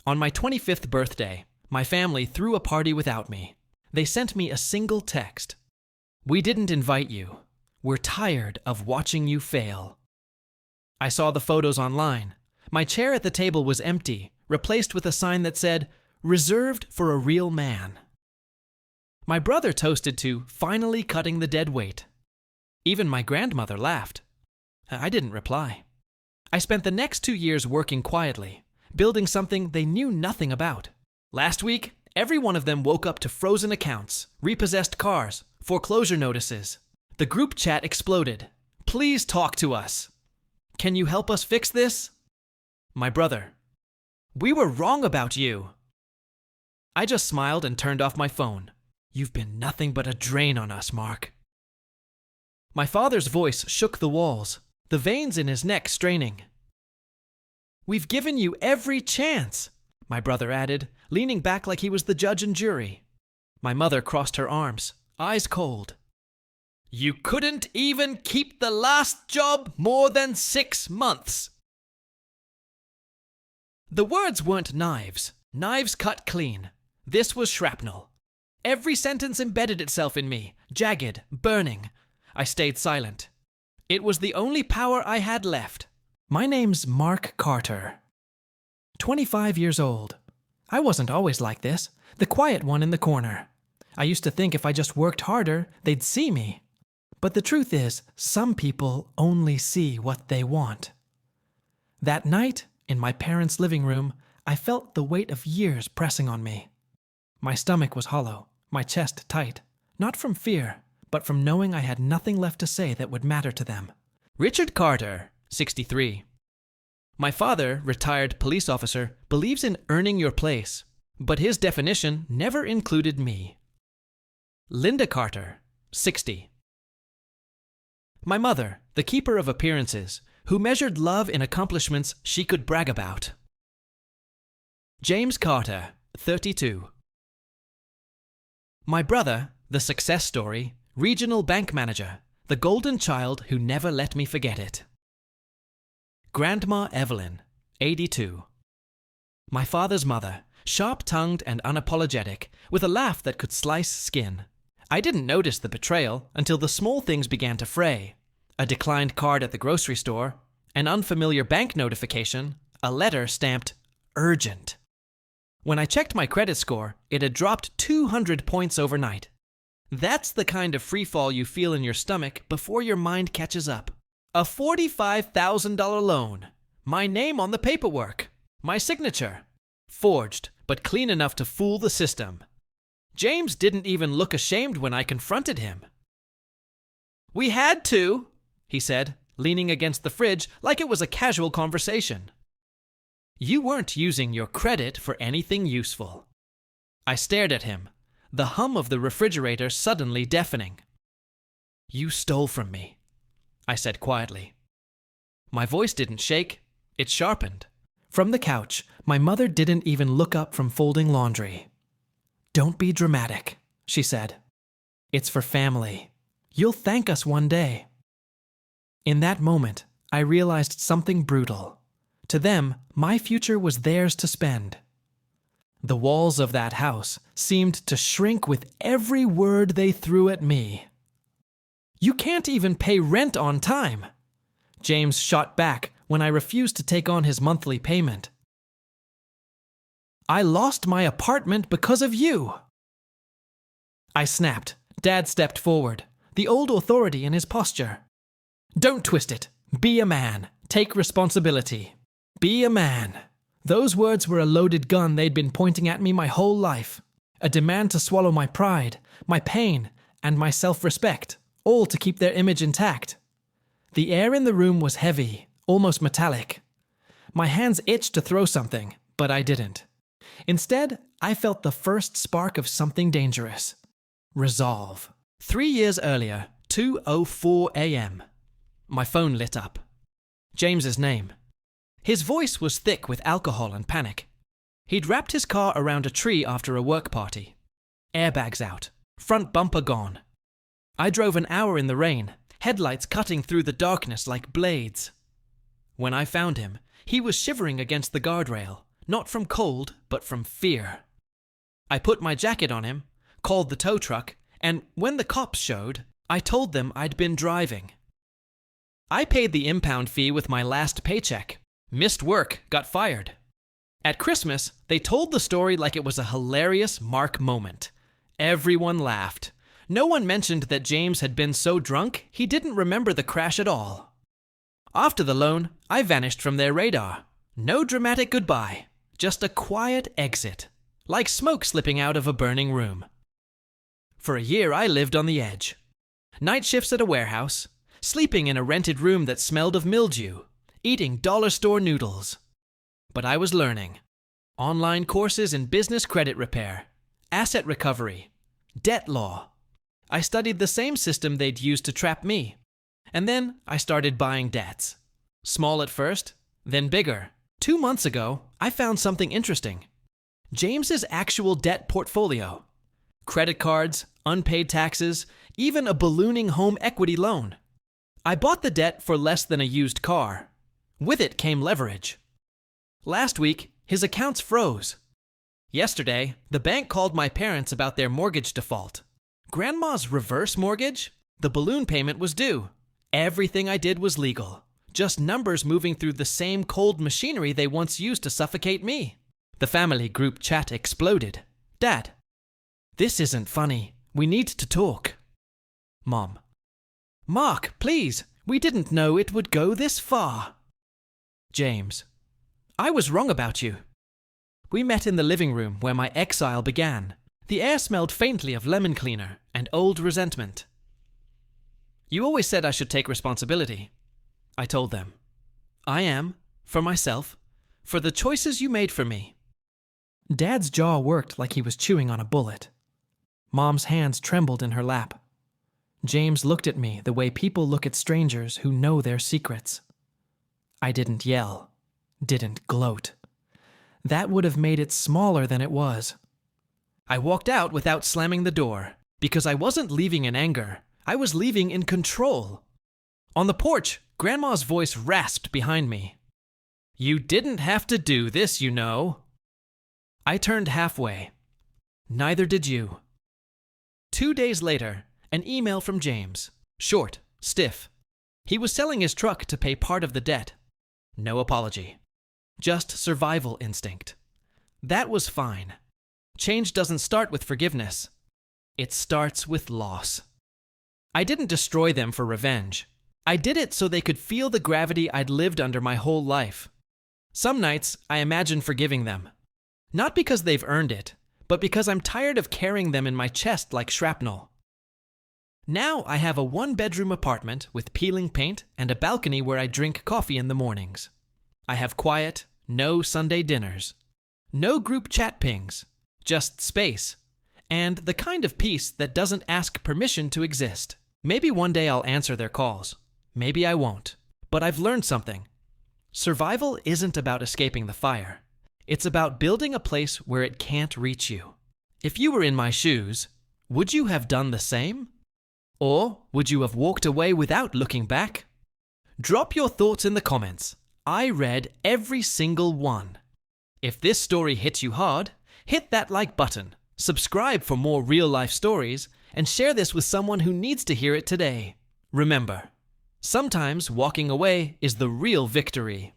On my 25th birthday, my family threw a party without me. They sent me a single text. "We didn't invite you. We're tired of watching you fail." I saw the photos online. My chair at the table was empty, replaced with a sign that said, "Reserved for a real man." My brother toasted to finally cutting the dead weight. Even my grandmother laughed. I didn't reply. I spent the next 2 years working quietly, building something they knew nothing about. Last week, every one of them woke up to frozen accounts, repossessed cars, foreclosure notices. The group chat exploded. "Please talk to us. Can you help us fix this?" My brother: "We were wrong about you." I just smiled and turned off my phone. "You've been nothing but a drain on us, Mark." My father's voice shook the walls, the veins in his neck straining. "We've given you every chance," my brother added, leaning back like he was the judge and jury. My mother crossed her arms, eyes cold. "You couldn't even keep the last job more than 6 months." The words weren't knives. Knives cut clean. This was shrapnel. Every sentence embedded itself in me, jagged, burning. I stayed silent. It was the only power I had left. My name's Mark Carter. 25 years old. I wasn't always like this, the quiet one in the corner. I used to think if I just worked harder, they'd see me. But the truth is, some people only see what they want. That night, in my parents' living room, I felt the weight of years pressing on me. My stomach was hollow, my chest tight, not from fear, but from knowing I had nothing left to say that would matter to them. Richard Carter, 63. My father, retired police officer, believes in earning your place, but his definition never included me. Linda Carter, 60. My mother, the keeper of appearances, who measured love in accomplishments she could brag about. James Carter, 32. My brother, the success story, regional bank manager, the golden child who never let me forget it. Grandma Evelyn, 82. My father's mother, sharp-tongued and unapologetic, with a laugh that could slice skin. I didn't notice the betrayal until the small things began to fray. A declined card at the grocery store, an unfamiliar bank notification, a letter stamped urgent. When I checked my credit score, it had dropped 200 points overnight. That's the kind of freefall you feel in your stomach before your mind catches up. A $45,000 loan. My name on the paperwork. My signature. Forged, but clean enough to fool the system. James didn't even look ashamed when I confronted him. "We had to," he said, leaning against the fridge like it was a casual conversation. "You weren't using your credit for anything useful." I stared at him, the hum of the refrigerator suddenly deafening. "You stole from me," I said quietly. My voice didn't shake, it sharpened. From the couch, my mother didn't even look up from folding laundry. "Don't be dramatic," she said. "It's for family. You'll thank us one day." In that moment, I realized something brutal. To them, my future was theirs to spend. The walls of that house seemed to shrink with every word they threw at me. "You can't even pay rent on time," James shot back when I refused to take on his monthly payment. "I lost my apartment because of you." I snapped. Dad stepped forward, the old authority in his posture. "Don't twist it. Be a man. Take responsibility. Be a man." Those words were a loaded gun they'd been pointing at me my whole life. A demand to swallow my pride, my pain, and my self-respect, all to keep their image intact. The air in the room was heavy, almost metallic. My hands itched to throw something, but I didn't. Instead, I felt the first spark of something dangerous. Resolve. 3 years earlier, 2:04 a.m. My phone lit up. James's name. His voice was thick with alcohol and panic. He'd wrapped his car around a tree after a work party. Airbags out. Front bumper gone. I drove an hour in the rain, headlights cutting through the darkness like blades. When I found him, he was shivering against the guardrail, not from cold, but from fear. I put my jacket on him, called the tow truck, and when the cops showed, I told them I'd been driving. I paid the impound fee with my last paycheck, missed work, got fired. At Christmas, they told the story like it was a hilarious Mark moment. Everyone laughed. No one mentioned that James had been so drunk he didn't remember the crash at all. After the loan, I vanished from their radar. No dramatic goodbye, just a quiet exit, like smoke slipping out of a burning room. For a year, I lived on the edge. Night shifts at a warehouse, sleeping in a rented room that smelled of mildew, eating dollar store noodles. But I was learning. Online courses in business credit repair, asset recovery, debt law. I studied the same system they'd used to trap me. And then I started buying debts. Small at first, then bigger. 2 months ago, I found something interesting. James's actual debt portfolio. Credit cards, unpaid taxes, even a ballooning home equity loan. I bought the debt for less than a used car. With it came leverage. Last week, his accounts froze. Yesterday, the bank called my parents about their mortgage default. Grandma's reverse mortgage? The balloon payment was due. Everything I did was legal. Just numbers moving through the same cold machinery they once used to suffocate me. The family group chat exploded. Dad: "This isn't funny. We need to talk." Mom: "Mark, please. We didn't know it would go this far." James: "I was wrong about you." We met in the living room where my exile began. The air smelled faintly of lemon cleaner and old resentment. "You always said I should take responsibility," I told them. "I am, for myself, for the choices you made for me." Dad's jaw worked like he was chewing on a bullet. Mom's hands trembled in her lap. James looked at me the way people look at strangers who know their secrets. I didn't yell, didn't gloat. That would have made it smaller than it was. I walked out without slamming the door, because I wasn't leaving in anger. I was leaving in control. On the porch, Grandma's voice rasped behind me. "You didn't have to do this, you know." I turned halfway. Neither did you. 2 days later, an email from James. Short, stiff. He was selling his truck to pay part of the debt. No apology. Just survival instinct. That was fine. Change doesn't start with forgiveness. It starts with loss. I didn't destroy them for revenge. I did it so they could feel the gravity I'd lived under my whole life. Some nights, I imagine forgiving them. Not because they've earned it, but because I'm tired of carrying them in my chest like shrapnel. Now I have a 1-bedroom apartment with peeling paint and a balcony where I drink coffee in the mornings. I have quiet, no Sunday dinners. No group chat pings, just space. And the kind of peace that doesn't ask permission to exist. Maybe one day I'll answer their calls. Maybe I won't. But I've learned something. Survival isn't about escaping the fire. It's about building a place where it can't reach you. If you were in my shoes, would you have done the same? Or would you have walked away without looking back? Drop your thoughts in the comments. I read every single one. If this story hits you hard, hit that like button, subscribe for more real-life stories, and share this with someone who needs to hear it today. Remember, sometimes walking away is the real victory.